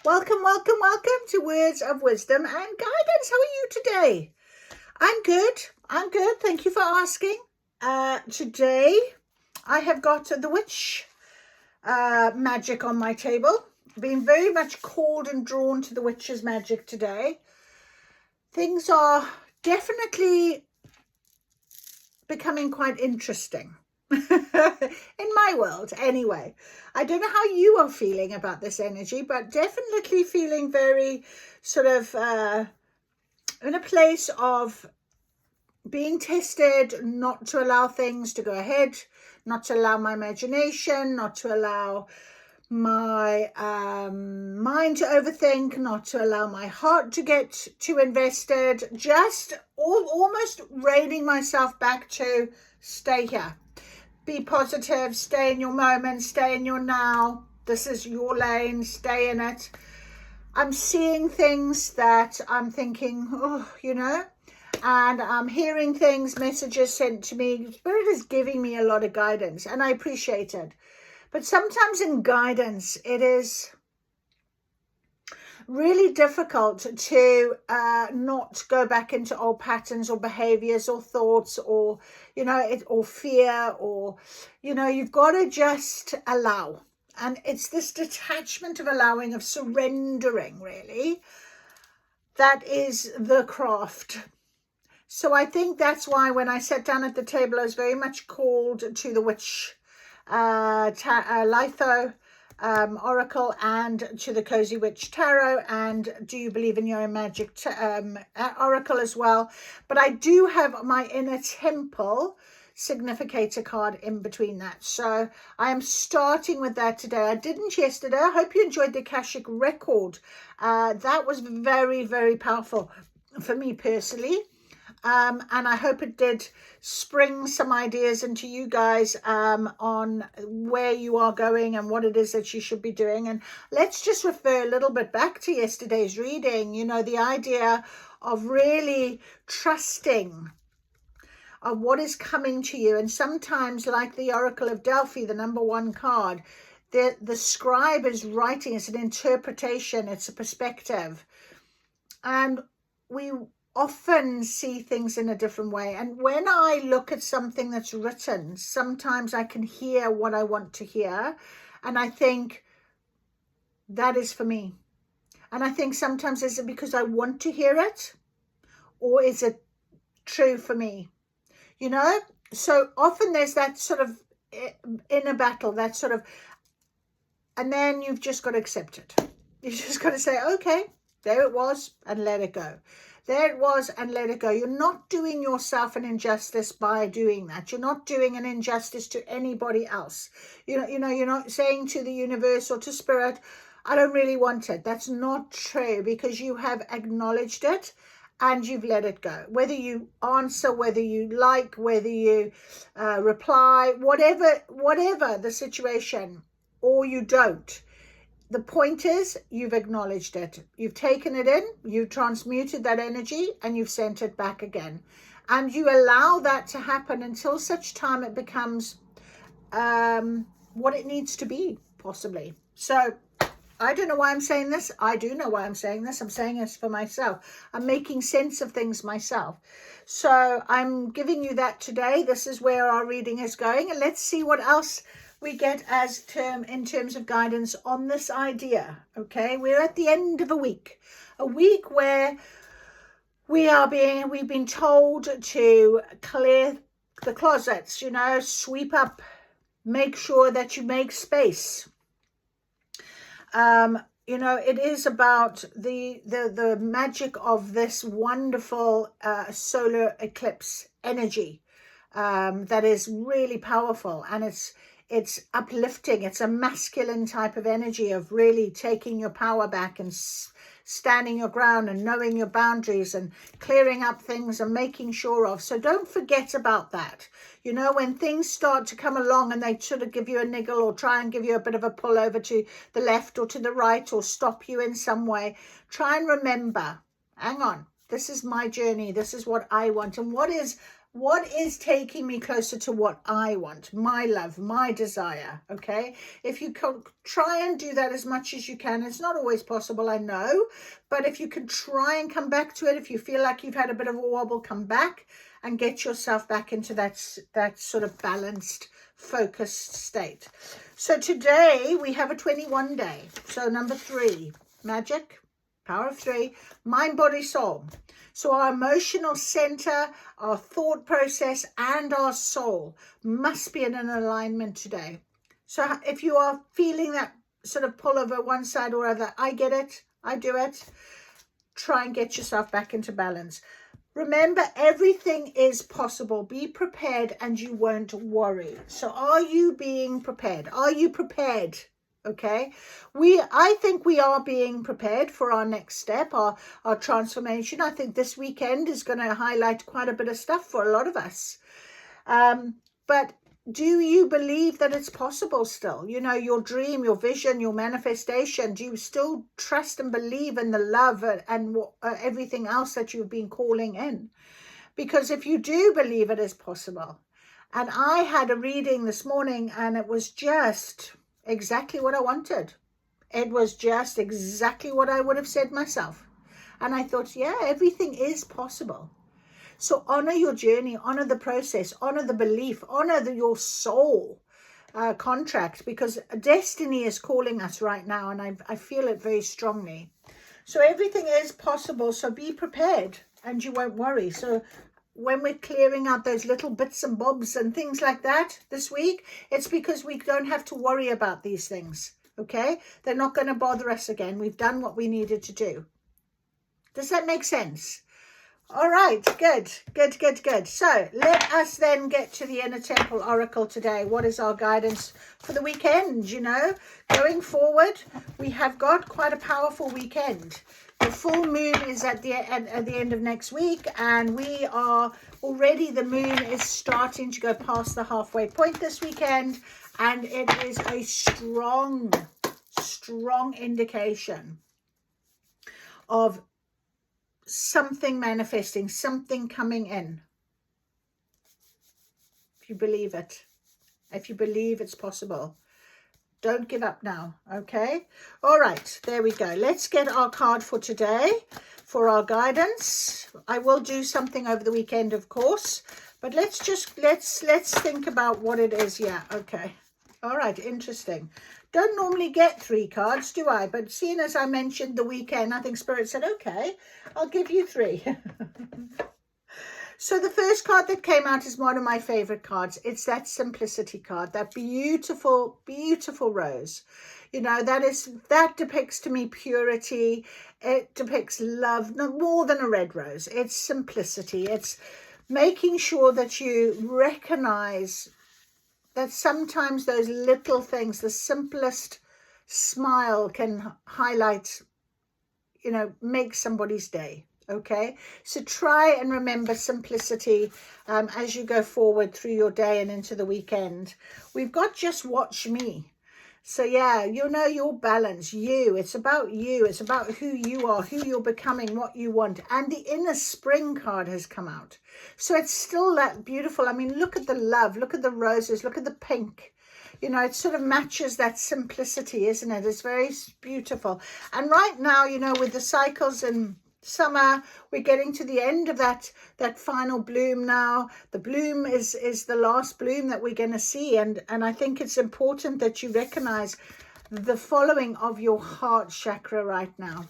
Welcome, welcome, welcome to Words of Wisdom and Guidance. How are you today? I'm good. Thank you for asking. Today I have got the witch magic on my table. Been very much called and drawn to the witch's magic today. Things are definitely becoming quite interesting. In my world anyway. I don't know how you are feeling about this energy, but definitely feeling very sort of in a place of being tested, not to allow things to go ahead, not to allow my imagination, not to allow my mind to overthink, not to allow my heart to get too invested, just almost reining myself back to stay here. Be positive, stay in your moment, stay in your now. This is your lane, stay in it. I'm seeing things that I'm thinking, and I'm hearing things, messages sent to me. Spirit is giving me a lot of guidance, and I appreciate it. But sometimes in guidance, it is really difficult to not go back into old patterns or behaviors or thoughts or or fear, or you've got to just allow. And it's this detachment of allowing, of surrendering, really, that is the craft. So I think that's why when I sat down at the table, I was very much called to the witch litho oracle and to the cozy witch tarot, and do you believe in your own magic oracle as well. But I do have my inner temple significator card in between that, so I am starting with that today. I didn't yesterday. I hope you enjoyed the Akashic record. That was very, very powerful for me personally. And I hope it did spring some ideas into you guys on where you are going and what it is that you should be doing. And let's just refer a little bit back to yesterday's reading, the idea of really trusting of what is coming to you. And sometimes, like the Oracle of Delphi, the number 1 card, the scribe is writing. It's an interpretation. It's a perspective. And we often see things in a different way. And when I look at something that's written, sometimes I can hear what I want to hear. And I think that is for me. And I think sometimes, is it because I want to hear it? Or is it true for me? So often there's that sort of inner battle, that sort of, and then you've just got to accept it. You've just got to say, okay, there it was, and let it go. There it was, and let it go. You're not doing yourself an injustice by doing that. You're not doing an injustice to anybody else. You're not saying to the universe or to spirit, I don't really want it. That's not true, because you have acknowledged it and you've let it go. Whether you answer, whether you like, whether you reply, whatever the situation, or you don't. The point is, you've acknowledged it. You've taken it in, you've transmuted that energy, and you've sent it back again. And you allow that to happen until such time it becomes what it needs to be, possibly. So I don't know why I'm saying this. I do know why I'm saying this. I'm saying this for myself. I'm making sense of things myself. So I'm giving you that today. This is where our reading is going. And let's see what else we get as in terms of guidance on this idea. Okay, we're at the end of a week where we've been told to clear the closets, sweep up, make sure that you make space. It is about the magic of this wonderful solar eclipse energy that is really powerful, and it's uplifting. It's a masculine type of energy of really taking your power back and standing your ground and knowing your boundaries and clearing up things and making sure of. So don't forget about that. When things start to come along and they sort of give you a niggle or try and give you a bit of a pull over to the left or to the right or stop you in some way, try and remember, hang on, this is my journey. This is what I want. And what is What is taking me closer to what I want, my love, my desire, okay? If you can try and do that as much as you can, it's not always possible, I know, but if you can try and come back to it, if you feel like you've had a bit of a wobble, come back and get yourself back into that sort of balanced, focused state. So today we have a 21 day. So number 3, magic, power of 3, mind, body, soul. So our emotional center, our thought process, and our soul must be in an alignment today. So if you are feeling that sort of pull over one side or other, I get it, I do it. Try and get yourself back into balance. Remember, everything is possible. Be prepared and you won't worry. So are you being prepared? Are you prepared? Okay, I think we are being prepared for our next step, our transformation. I think this weekend is going to highlight quite a bit of stuff for a lot of us. But do you believe that it's possible still? You know, your dream, your vision, your manifestation, do you still trust and believe in the love and everything else that you've been calling in? Because if you do believe it is possible, and I had a reading this morning and it was just exactly what I wanted. It was just exactly what I would have said myself. And I thought, yeah, everything is possible. So honor your journey, honor the process, honor the belief, honor your soul contract, because destiny is calling us right now, and I feel it very strongly. So everything is possible, so be prepared and you won't worry. So when we're clearing out those little bits and bobs and things like that this week, it's because we don't have to worry about these things, okay? They're not going to bother us again. We've done what we needed to do. Does that make sense? All right, good. So let us then get to the Inner Temple Oracle today. What is our guidance for the weekend? You know, going forward, we have got quite a powerful weekend. The full moon is at the end of next week, and we are already, the moon is starting to go past the halfway point this weekend, and it is a strong indication of something manifesting, something coming in. If you believe it, if you believe it's possible, don't give up now, okay? All right, there we go. Let's get our card for today for our guidance. I will do something over the weekend, of course, but let's think about what it is. Yeah, okay. All right, interesting. Don't normally get 3 cards, do I? But seeing as I mentioned the weekend, I think Spirit said, okay, I'll give you 3. So the first card that came out is one of my favorite cards. It's that simplicity card, that beautiful, beautiful rose. You know, that depicts to me purity. It depicts love, no more than a red rose. It's simplicity. It's making sure that you recognize that sometimes those little things, the simplest smile can highlight, you know, make somebody's day. Okay, so try and remember simplicity as you go forward through your day and into the weekend. We've got Just Watch Me. So yeah, you know, your balance, it's about you. It's about who you are, who you're becoming, what you want. And the Inner Spring card has come out. So it's still that beautiful. I mean, look at the love, look at the roses, look at the pink. You know, it sort of matches that simplicity, isn't it? It's very beautiful. And right now, you know, with the cycles and summer, we're getting to the end of that final bloom now. The bloom is the last bloom that we're going to see, and I think it's important that you recognize the following of your heart chakra right now.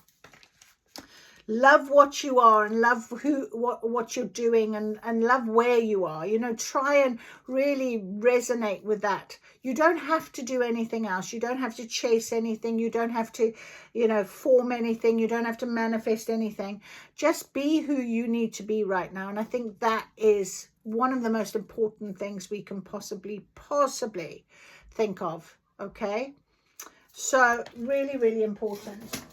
Love what you are and love what you're doing, and love where you are. You know, try and really resonate with that. You don't have to do anything else. You don't have to chase anything. You don't have to, you know, form anything. You don't have to manifest anything. Just be who you need to be right now. And I think that is one of the most important things we can possibly think of. Okay, so really, really important.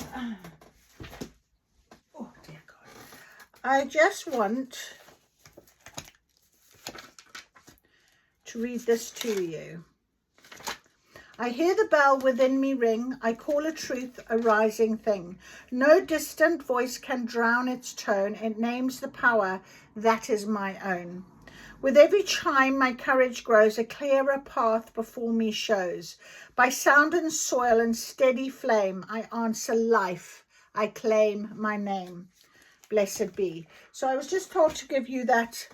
I just want to read this to you. I hear the bell within me ring. I call a truth a rising thing. No distant voice can drown its tone. It names the power that is my own. With every chime my courage grows, a clearer path before me shows. By sound and soil and steady flame, I answer life, I claim my name. Blessed be. So I was just told to give you that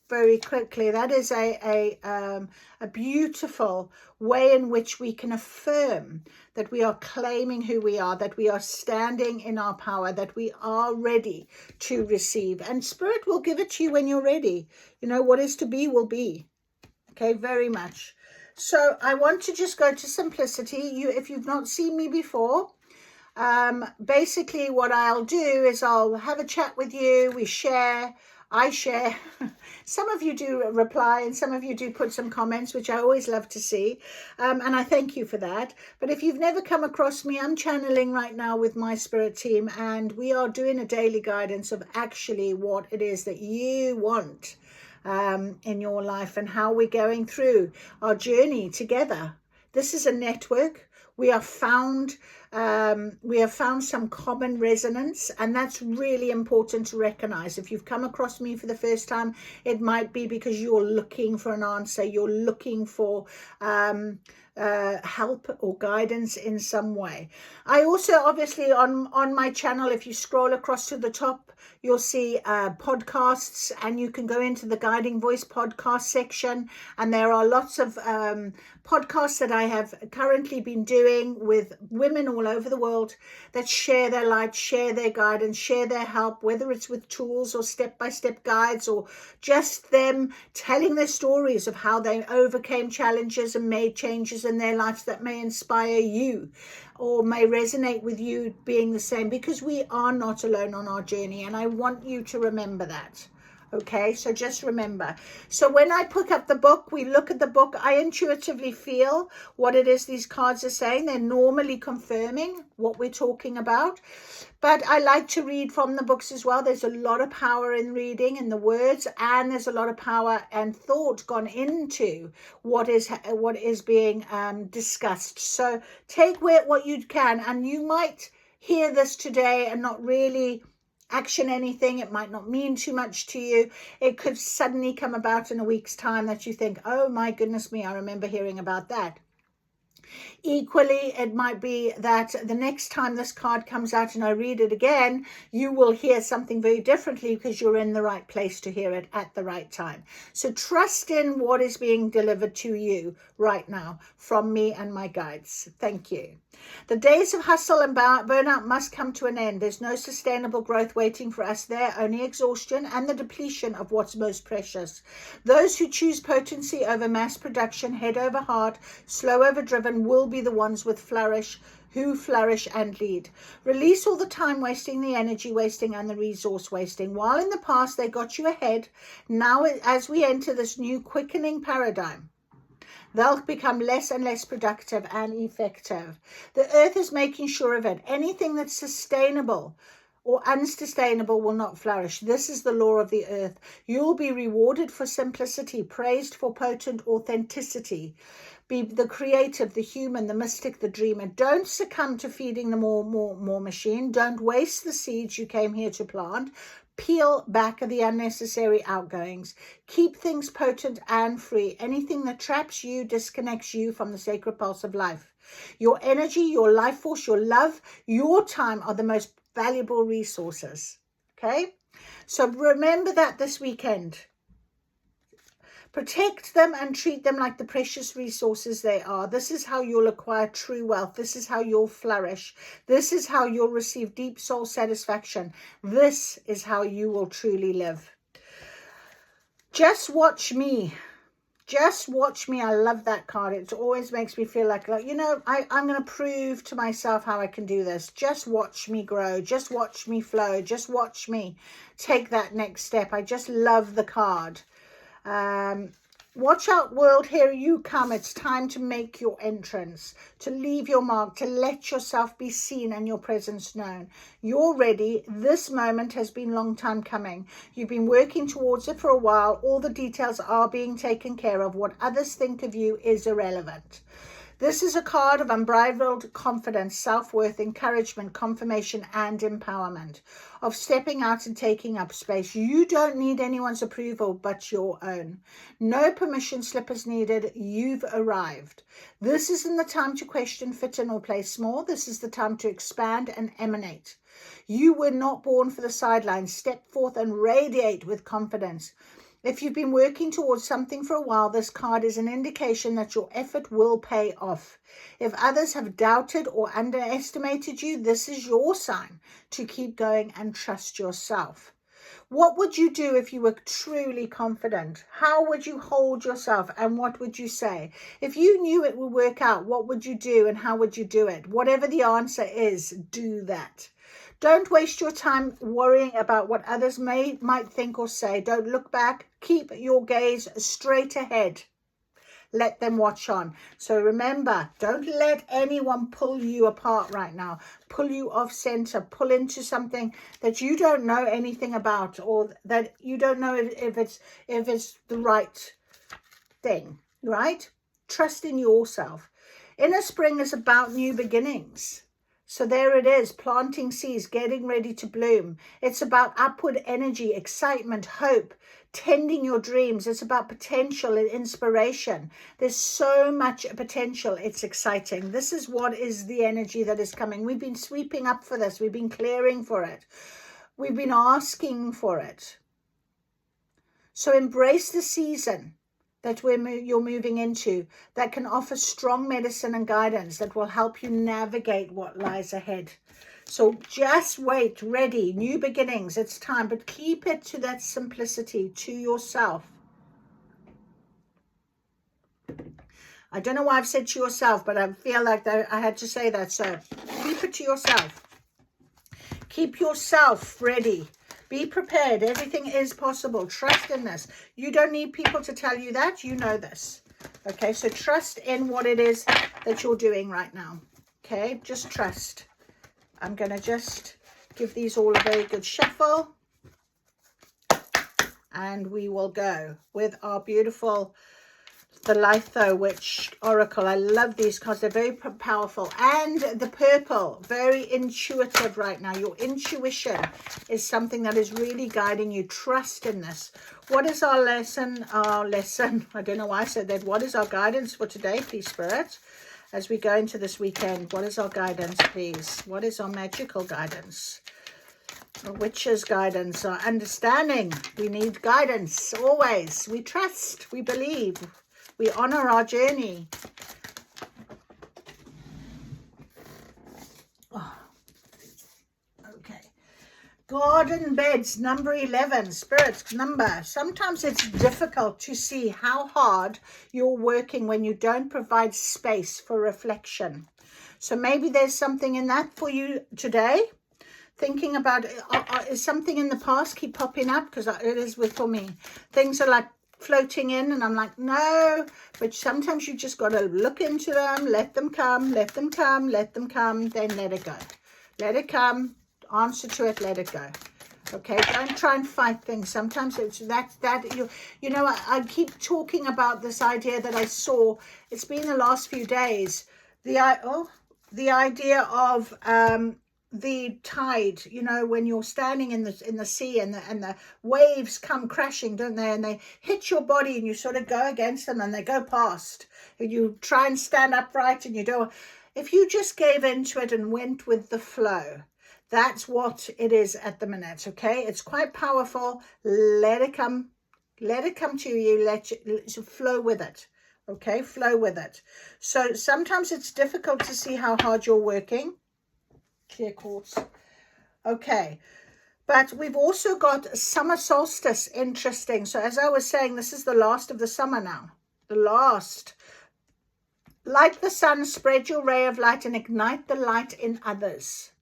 very quickly. That is a beautiful way in which we can affirm that we are claiming who we are, that we are standing in our power, that we are ready to receive. And Spirit will give it to you when you're ready. You know, what is to be will be. Okay, very much. So I want to just go to simplicity. If you've not seen me before, basically what I'll do is I'll have a chat with you. We share. I share. Some of you do reply and some of you do put some comments, which I always love to see. And I thank you for that. But if you've never come across me, I'm channeling right now with my spirit team, and we are doing a daily guidance of actually what it is that you want in your life and how we're going through our journey together. This is a network. We have found some common resonance, and that's really important to recognize. If you've come across me for the first time, it might be because you're looking for an answer, you're looking for help or guidance in some way. I also, obviously, on my channel, if you scroll across to the top, you'll see podcasts, and you can go into the Guiding Voice podcast section, and there are lots of podcasts that I have currently been doing with women all over the world that share their light, share their guidance, share their help, whether it's with tools or step-by-step guides, or just them telling their stories of how they overcame challenges and made changes in their lives that may inspire you or may resonate with you being the same, because we are not alone on our journey, and I want you to remember that. Okay, so just remember. So when I pick up the book, we look at the book, I intuitively feel what it is these cards are saying. They're normally confirming what we're talking about. But I like to read from the books as well. There's a lot of power in reading, in the words, and there's a lot of power and thought gone into what is being discussed. So take what you can, and you might hear this today and not really action anything. It might not mean too much to you. It could suddenly come about in a week's time that you think, oh my goodness me, I remember hearing about that. Equally, it might be that the next time this card comes out and I read it again, you will hear something very differently because you're in the right place to hear it at the right time. So trust in what is being delivered to you right now from me and my guides. Thank you. The days of hustle and burnout must come to an end. There's no sustainable growth waiting for us there, only exhaustion and the depletion of what's most precious. Those who choose potency over mass production, head over heart, slow over driven, will be the ones who flourish and lead. Release all the time wasting, the energy wasting, and the resource wasting. While in the past they got you ahead, now as we enter this new quickening paradigm, they'll become less and less productive and effective. The earth is making sure of it. Anything that's sustainable or unsustainable will not flourish. This is the law of the earth. You'll be rewarded for simplicity, praised for potent authenticity. Be the creative, the human, the mystic, the dreamer. Don't succumb to feeding the more machine. Don't waste the seeds you came here to plant. Peel back the unnecessary outgoings. Keep things potent and free. Anything that traps you, disconnects you from the sacred pulse of life. Your energy, your life force, your love, your time are the most valuable resources. Okay? So remember that this weekend. Protect them and treat them like the precious resources they are. This is how you'll acquire true wealth. This is how you'll flourish. This is how you'll receive deep soul satisfaction. This is how you will truly live. Just watch me. Just watch me. I love that card. It always makes me feel like you know, I'm going to prove to myself how I can do this. Just watch me grow. Just watch me flow. Just watch me take that next step. I just love the card. Watch out, world, here you come. It's time to make your entrance, to leave your mark, to let yourself be seen and your presence known. You're ready. This moment has been a long time coming. You've been working towards it for a while. All the details are being taken care of. What others think of you is irrelevant. This is a card of unbridled confidence, self-worth, encouragement, confirmation, and empowerment, of stepping out and taking up space. You don't need anyone's approval but your own. No permission slip is needed. You've arrived. This isn't the time to question, fit in, or play small. This is the time to expand and emanate. You were not born for the sidelines. Step forth and radiate with confidence. If you've been working towards something for a while, this card is an indication that your effort will pay off. If others have doubted or underestimated you, this is your sign to keep going and trust yourself. What would you do if you were truly confident? How would you hold yourself, and what would you say? If you knew it would work out, what would you do and how would you do it? Whatever the answer is, do that. Don't waste your time worrying about what others might think or say. Don't look back. Keep your gaze straight ahead. Let them watch on. So remember, don't let anyone pull you apart right now, pull you off center, pull into something that you don't know anything about, or that you don't know if it's the right thing, right? Trust in yourself. Inner spring is about new beginnings. So there it is, planting seeds, getting ready to bloom. It's about upward energy, excitement, hope, tending your dreams. It's about potential and inspiration. There's so much potential. It's exciting. This is what is the energy that is coming. We've been sweeping up for this. We've been clearing for it. We've been asking for it. So embrace the season that you're moving into, that can offer strong medicine and guidance that will help you navigate what lies ahead. So just wait, ready, new beginnings, it's time, but keep it to that simplicity, to yourself. I don't know why I've said to yourself, but I feel like I had to say that. So keep it to yourself. Keep yourself ready. Be prepared. Everything is possible. Trust in this. You don't need people to tell you that. You know this. Okay, so trust in what it is that you're doing right now. Okay, just trust. I'm going to just give these all a very good shuffle. And we will go with our beautiful the Litho Witch Oracle. I love these cards. They're very powerful. And the purple, very intuitive right now. Your intuition is something that is really guiding you. Trust in this. What is our lesson? Our lesson. I don't know why I said that. What is our guidance for today, please, Spirit? As we go into this weekend, what is our guidance, please? What is our magical guidance? A witch's guidance, our understanding. We need guidance always. We trust, we believe. We honor our journey. Oh. Okay. Garden beds, number 11. Spirit's number. Sometimes it's difficult to see how hard you're working when you don't provide space for reflection. So maybe there's something in that for you today. Thinking about, is something in the past keep popping up? Because it is for me. Things are like floating in and I'm like, no, but sometimes you just got to look into them, let them come, let them come, let them come, then let it go. Let it come, answer to it, let it go. Okay, don't try and fight things. Sometimes it's you know, I keep talking about this idea that I saw. It's been the last few days. The idea of the tide, you know, when you're standing in the sea and the waves come crashing, don't they? And they hit your body and you sort of go against them and they go past. And you try and stand upright and you don't. If you just gave into it and went with the flow, that's what it is at the minute, okay? It's quite powerful. Let it come. Let it come to you. Let flow with it, okay? Flow with it. So sometimes it's difficult to see how hard you're working. Clear quartz. Okay, but we've also got summer solstice. Interesting. So as I was saying, this is the last of the summer now. The last. Like the sun, spread your ray of light and ignite the light in others.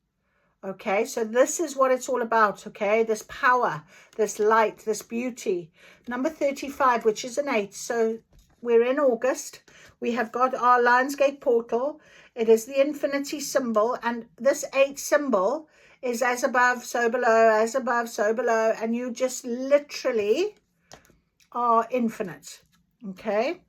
Okay, so this is what it's all about, okay? This power, this light, this beauty. Number 35, which is an 8. So we're in August. We have got our Lionsgate portal. It is the infinity symbol. And this 8 symbol is as above, so below, as above, so below. And you just literally are infinite, okay?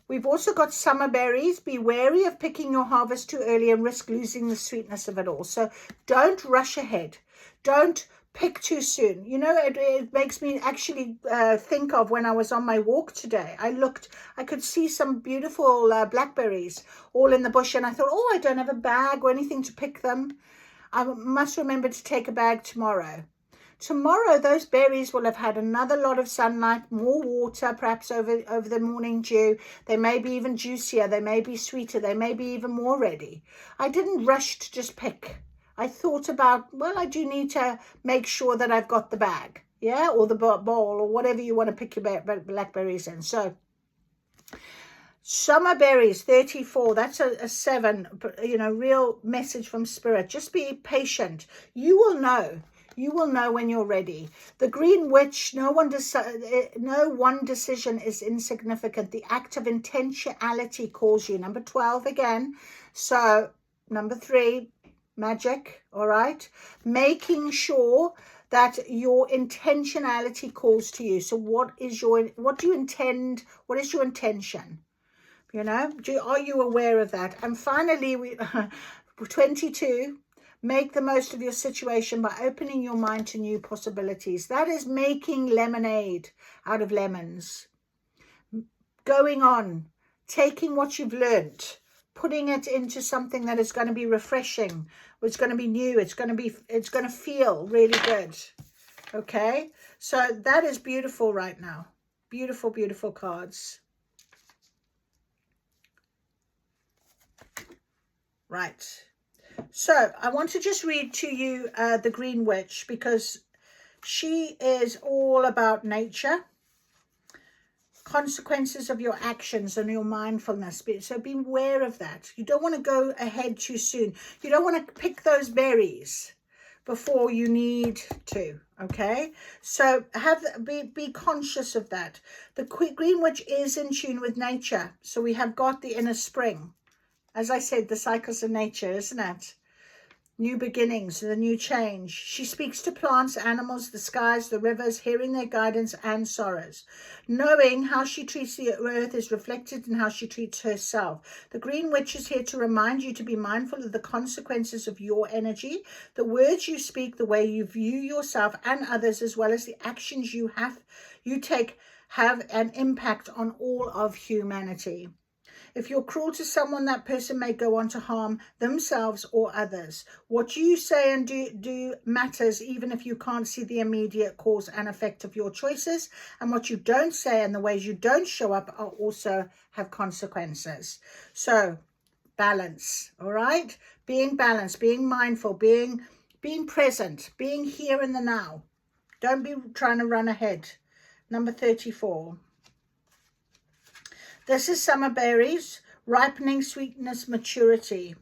We've also got summer berries. Be wary of picking your harvest too early and risk losing the sweetness of it all. So don't rush ahead. Don't pick too soon. You know, it makes me actually think of when I was on my walk today. I could see some beautiful blackberries all in the bush, and I thought, oh, I don't have a bag or anything to pick them. I must remember to take a bag tomorrow. Tomorrow, those berries will have had another lot of sunlight, more water, perhaps over the morning dew. They may be even juicier. They may be sweeter. They may be even more ready. I didn't rush to just pick. I thought about, well, I do need to make sure that I've got the bag, yeah, or the bowl, or whatever you want to pick your blackberries in. So summer berries, 34, that's a 7, you know, real message from spirit. Just be patient. You will know. You will know when you're ready. The green witch, no one decision is insignificant. The act of intentionality calls you. Number 12 again. So number 3, magic, all right? Making sure that your intentionality calls to you. So what do you intend? What is your intention? You know, are you aware of that? And finally, 22, make the most of your situation by opening your mind to new possibilities. That is making lemonade out of lemons. Going on, taking what you've learned, putting it into something that is going to be refreshing. It's going to be new. It's going to feel really good. Okay, so that is beautiful right now. Beautiful, beautiful cards. Right. So I want to just read to you the Green Witch, because she is all about nature, consequences of your actions and your mindfulness. So be aware of that. You don't want to go ahead too soon. You don't want to pick those berries before you need to. Okay, so be conscious of that. The Green Witch is in tune with nature. So we have got the inner spring. As I said, the cycles of nature, isn't it? New beginnings, the new change. She speaks to plants, animals, the skies, the rivers, hearing their guidance and sorrows. Knowing how she treats the earth is reflected in how she treats herself. The Green Witch is here to remind you to be mindful of the consequences of your energy, the words you speak, the way you view yourself and others, as well as the actions you take have an impact on all of humanity. If you're cruel to someone, that person may go on to harm themselves or others. What you say and do matters, even if you can't see the immediate cause and effect of your choices. And what you don't say and the ways you don't show up are also have consequences. So balance, all right? Being balanced, being mindful, being present, being here in the now. Don't be trying to run ahead. Number 34. This is summer berries, ripening, sweetness, maturity.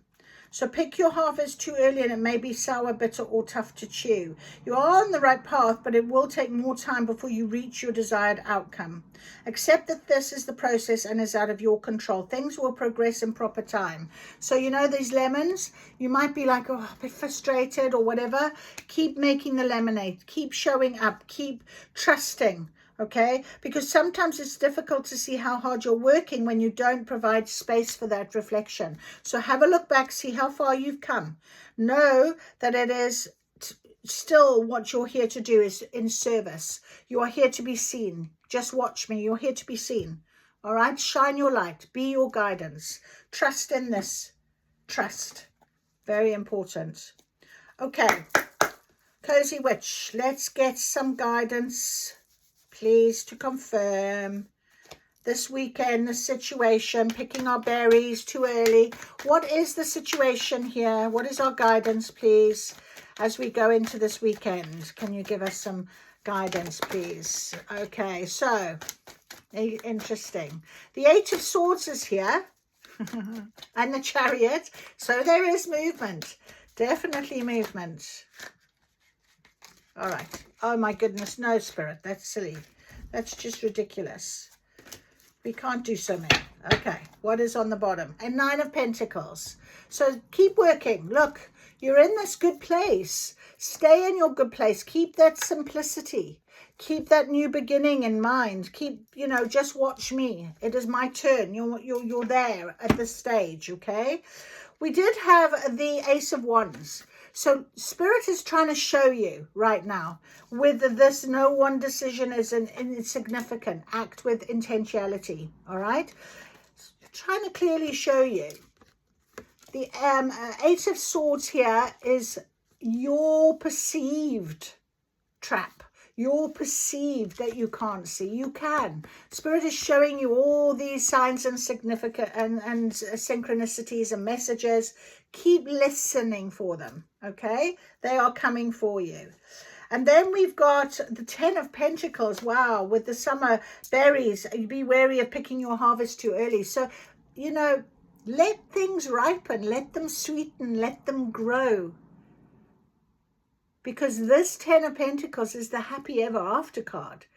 So pick your harvest too early and it may be sour, bitter, or tough to chew. You are on the right path, but it will take more time before you reach your desired outcome. Accept that this is the process and is out of your control. Things will progress in proper time. So, you know, these lemons, you might be like, oh, a bit frustrated or whatever. Keep making the lemonade. Keep showing up. Keep trusting. Okay, because sometimes it's difficult to see how hard you're working when you don't provide space for that reflection. So have a look back, see how far you've come. Know that it is still what you're here to do is in service. You are here to be seen. Just watch me. You're here to be seen. All right, shine your light. Be your guidance. Trust in this. Trust. Very important. Okay, Cozy Witch, let's get some guidance. Please, to confirm this weekend, the situation, picking our berries too early. What is the situation here? What is our guidance, please, as we go into this weekend? Can you give us some guidance, please? Okay, so, interesting. The 8 of Swords is here, and the Chariot. So there is movement, definitely movement. All right. Oh, my goodness. No, Spirit. That's silly. That's just ridiculous. We can't do so many. Okay. What is on the bottom? And 9 of Pentacles. So keep working. Look, you're in this good place. Stay in your good place. Keep that simplicity. Keep that new beginning in mind. Keep, you know, just watch me. It is my turn. You're there at this stage, okay? We did have the Ace of Wands. So Spirit is trying to show you right now with this no one decision is insignificant. Act with intentionality, all right? Trying to clearly show you. The Eight of Swords here is your perceived trap. You're perceived that you can't see. You can. Spirit is showing you all these signs and significant and synchronicities and messages. Keep listening for them, okay? They are coming for you. And then we've got the 10 of Pentacles. Wow, with the summer berries, be wary of picking your harvest too early. So, you know, let things ripen, let them sweeten, let them grow. Because this 10 of Pentacles is the happy ever after card.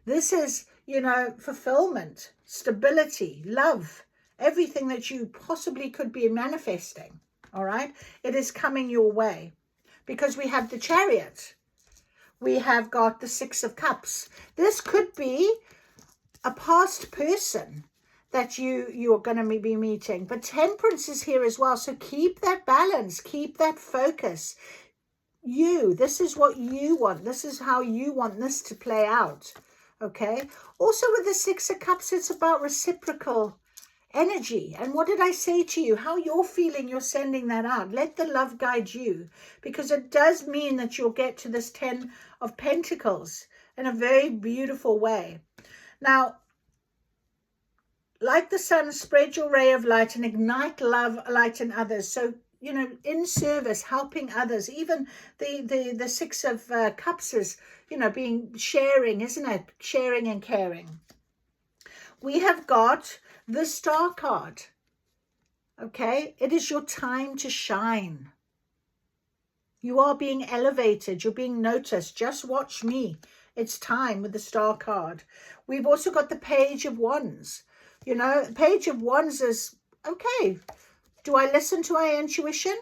This is, you know, fulfillment, stability, love, everything that you possibly could be manifesting, all right? It is coming your way. Because we have the Chariot. We have got the Six of Cups. This could be a past person that you're going to be meeting. But Temperance is here as well. So keep that balance. Keep that focus. This is what you want. This is how you want this to play out. Okay. Also with the Six of Cups, it's about reciprocal energy. And what did I say to you? How you're feeling, you're sending that out. Let the love guide you, because it does mean that you'll get to this 10 of Pentacles in a very beautiful way. Now, like the sun, spread your ray of light and ignite love, light in others. So, you know, in service, helping others. Even the Six of Cups is, you know, being sharing, isn't it? Sharing and caring. We have got the Star card. Okay, it is your time to shine. You are being elevated. You're being noticed. Just watch me. It's time with the Star card. We've also got the Page of Wands. You know, Page of Wands is, okay, do I listen to my intuition?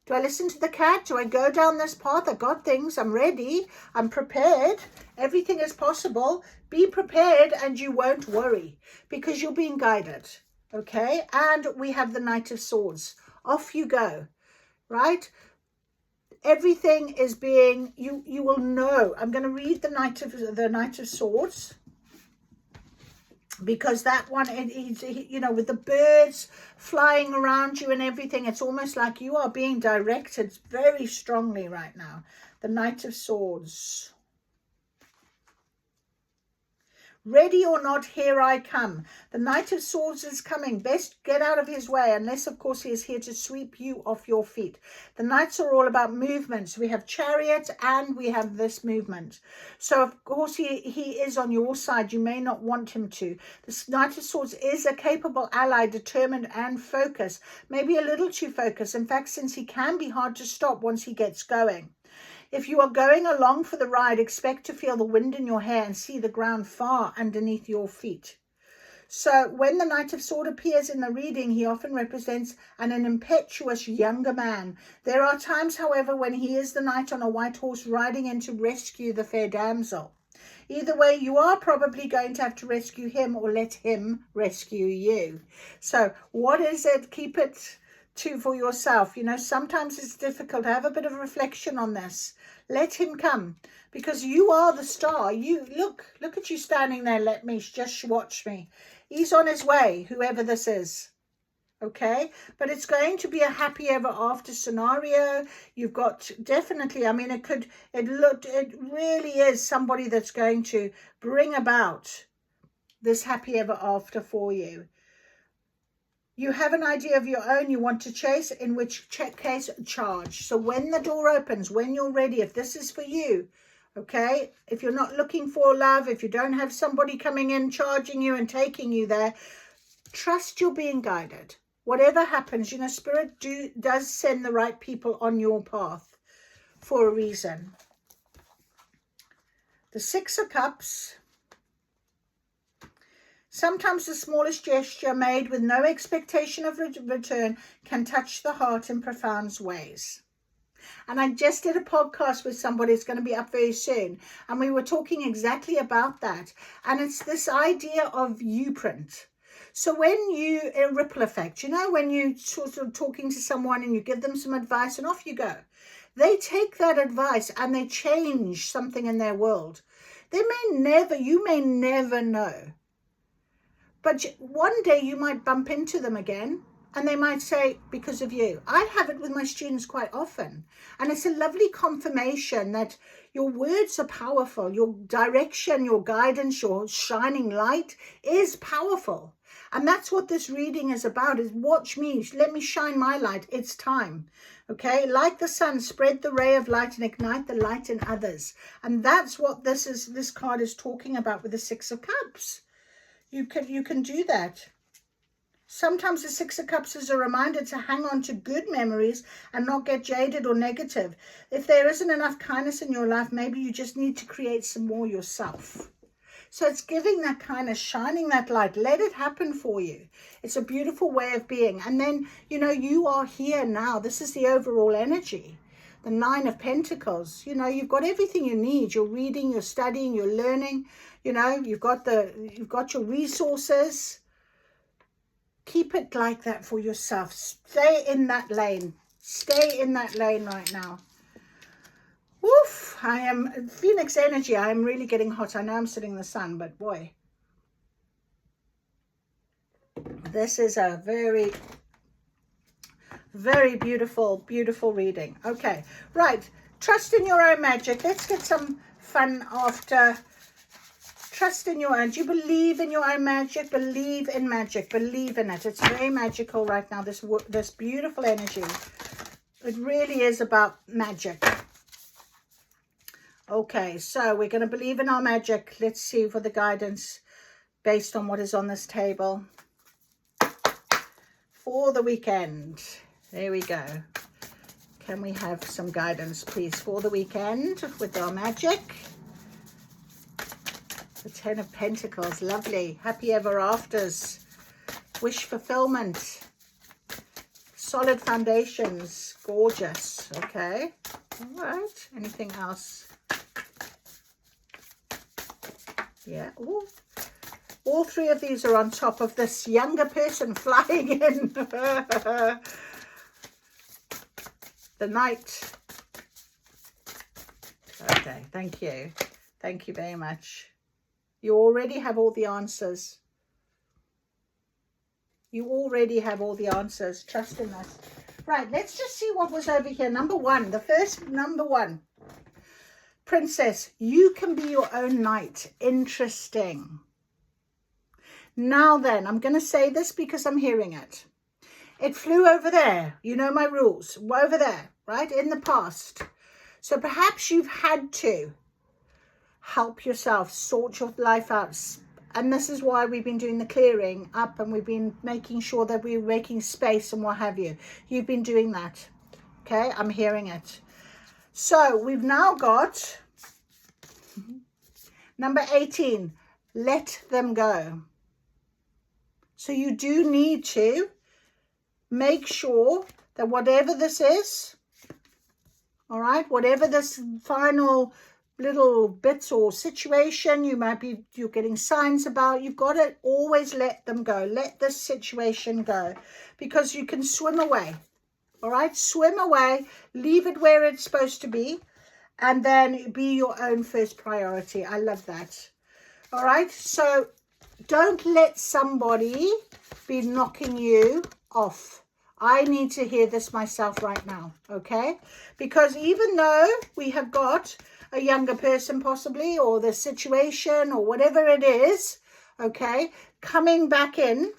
Do I listen to the cat? Do I go down this path? I got things. I'm ready. I'm prepared. Everything is possible. Be prepared and you won't worry because you're being guided. Okay. And we have the Knight of Swords. Off you go. Right. Everything is being, you will know. I'm going to read the Knight of Swords. Because that one, you know, with the birds flying around you and everything, it's almost like you are being directed very strongly right now. The Knight of Swords. Ready or not, here I come. The Knight of Swords is coming. Best get out of his way, unless, of course, he is here to sweep you off your feet. The Knights are all about movements. We have Chariot and we have this movement. So, of course, he is on your side. You may not want him to. The Knight of Swords is a capable ally, determined and focused. Maybe a little too focused. In fact, since he can be hard to stop once he gets going. If you are going along for the ride, expect to feel the wind in your hair and see the ground far underneath your feet. So when the Knight of Swords appears in the reading, he often represents an impetuous younger man. There are times, however, when he is the knight on a white horse riding in to rescue the fair damsel. Either way, you are probably going to have to rescue him or let him rescue you. So what is it? Keep it for yourself. You know, sometimes it's difficult. Have a bit of reflection on this. Let him come, because you are the star. You look at you standing there. Let me just watch me. He's on his way, whoever this is. Okay, but it's going to be a happy ever after scenario. You've got definitely, I mean, it really is somebody that's going to bring about this happy ever after for you. You have an idea of your own you want to chase, in which case charge. So when the door opens, when you're ready, if this is for you, okay, if you're not looking for love, if you don't have somebody coming in, charging you and taking you there, trust you're being guided. Whatever happens, you know, Spirit does send the right people on your path for a reason. The Six of Cups. Sometimes the smallest gesture made with no expectation of return can touch the heart in profound ways. And I just did a podcast with somebody, it's going to be up very soon, and we were talking exactly about that. And it's this idea of U-print. So when you, a ripple effect, you know, when you sort of talking to someone and you give them some advice and off you go, they take that advice and they change something in their world. You may never know, but one day you might bump into them again and they might say, because of you. I have it with my students quite often, and it's a lovely confirmation that your words are powerful. Your direction, your guidance, your shining light is powerful. And that's what this reading is about, is watch me, let me shine my light. It's time. Okay, like the sun, spread the ray of light and ignite the light in others. And that's what this card is talking about with the Six of Cups. You can do that. Sometimes the Six of Cups is a reminder to hang on to good memories and not get jaded or negative. If there isn't enough kindness in your life, maybe you just need to create some more yourself. So it's giving that kind of shining that light. Let it happen for you. It's a beautiful way of being. And then, you know, you are here now. This is the overall energy. The Nine of Pentacles. You know, you've got everything you need. You're reading, you're studying, you're learning. You know, you've got your resources. Keep it like that for yourself. Stay in that lane. Stay in that lane right now. Woof, I am Phoenix energy. I am really getting hot. I know I'm sitting in the sun, but boy, this is a very, very beautiful, beautiful reading. Okay, right. Trust in your own magic. Let's get some fun after. Trust in your own. Do you believe in your own magic? Believe in magic. Believe in it. It's very magical right now, this beautiful energy. It really is about magic. Okay, so we're going to believe in our magic. Let's see for the guidance based on what is on this table for the weekend. There we go. Can we have some guidance, please, for the weekend with our magic? The Ten of Pentacles, lovely. Happy ever afters. Wish fulfillment. Solid foundations, gorgeous. Okay, all right. Anything else? Yeah. Ooh. All three of these are on top of this younger person flying in. The Knight. Okay, thank you. Thank you very much. You already have all the answers. You already have all the answers. Trust in us. Right, let's just see what was over here. Number one, the first number one. Princess, you can be your own knight. Interesting. Now then, I'm going to say this because I'm hearing it. It flew over there. You know my rules. Over there, right? In the past. So perhaps you've had to help yourself, sort your life out. And this is why we've been doing the clearing up, and we've been making sure that we're making space and what have you. You've been doing that. Okay, I'm hearing it. So we've now got number 18, let them go. So you do need to make sure that whatever this is, all right, whatever this final little bits or situation you're getting signs about, you've got to always let them go. Let this situation go, because you can swim away. All right, swim away, leave it where it's supposed to be, and then be your own first priority. I love that. All right, so don't let somebody be knocking you off. I need to hear this myself right now, okay? Because even though we have got a younger person possibly, or the situation, or whatever it is, okay, coming back in,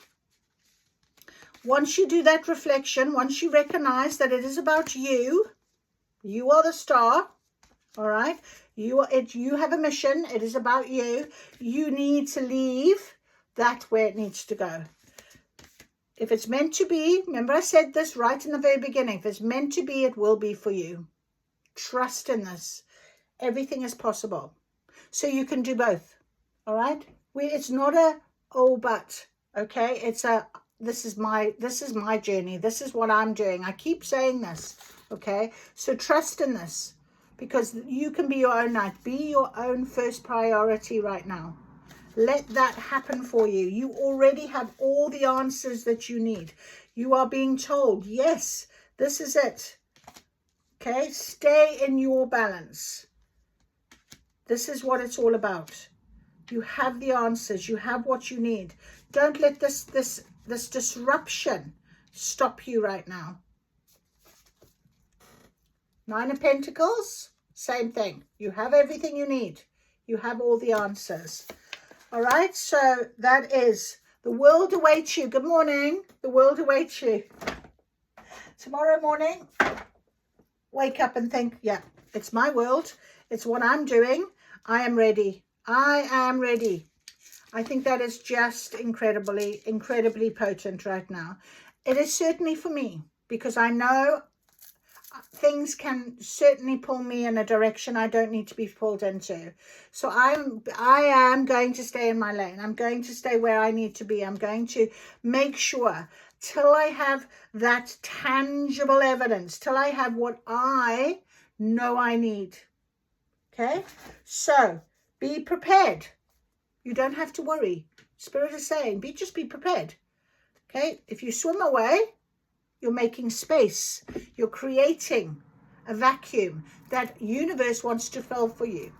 once you do that reflection, once you recognize that it is about you, you are the star, all right? You have a mission. It is about you. You need to leave that where it needs to go. If it's meant to be, remember I said this right in the very beginning, if it's meant to be, it will be for you. Trust in this. Everything is possible. So you can do both, all right? It's not a oh but, okay? It's a this is my journey. This is what I'm doing. I keep saying this, Okay, so trust in this, because you can be your own knight. Be your own first priority right now. Let that happen for you. You already have all the answers that you need. You are being told, yes, this is it. Okay, stay in your balance. This is what it's all about. You have the answers. You have what you need. Don't let this disruption stop you right now. Nine of Pentacles, same thing. You have everything you need. You have all the answers. All right, so that is the world awaits you. Good morning. The world awaits you. Tomorrow morning, wake up and think, yeah, it's my world. It's what I'm doing. I am ready. I am ready. I think that is just incredibly potent right now. It is certainly for me, because I know things can certainly pull me in a direction I don't need to be pulled into. So I am going to stay in my lane. I'm going to stay where I need to be. I'm going to make sure till I have that tangible evidence, till I have what I know I need. Okay, so be prepared. You don't have to worry. Spirit is saying, just be prepared. Okay, if you swim away, you're making space. You're creating a vacuum that universe wants to fill for you.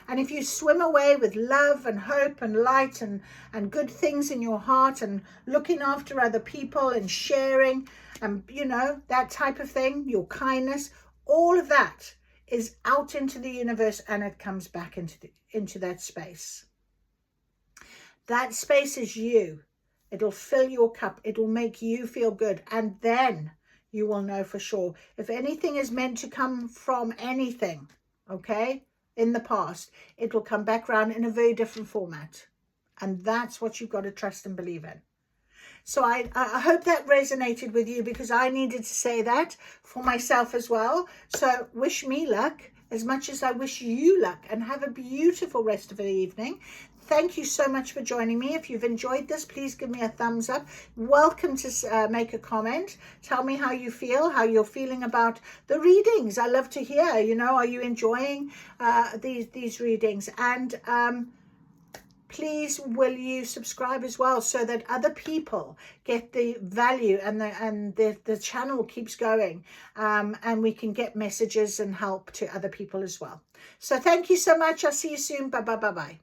And if you swim away with love and hope and light and good things in your heart and looking after other people and sharing and, you know, that type of thing, your kindness, all of that is out into the universe, and it comes back into that space. That space is you. It'll fill your cup. It'll make you feel good. And then you will know for sure. If anything is meant to come from anything, okay, in the past, it will come back around in a very different format. And that's what you've got to trust and believe in. So I hope that resonated with you, because I needed to say that for myself as well. So wish me luck as much as I wish you luck, and have a beautiful rest of the evening. Thank you so much for joining me. If you've enjoyed this, please give me a thumbs up. Welcome to make a comment. Tell me how you feel, how you're feeling about the readings. I love to hear, you know, are you enjoying these readings? And please will you subscribe as well, so that other people get the value and the channel keeps going, and we can get messages and help to other people as well. So thank you so much. I'll see you soon. Bye.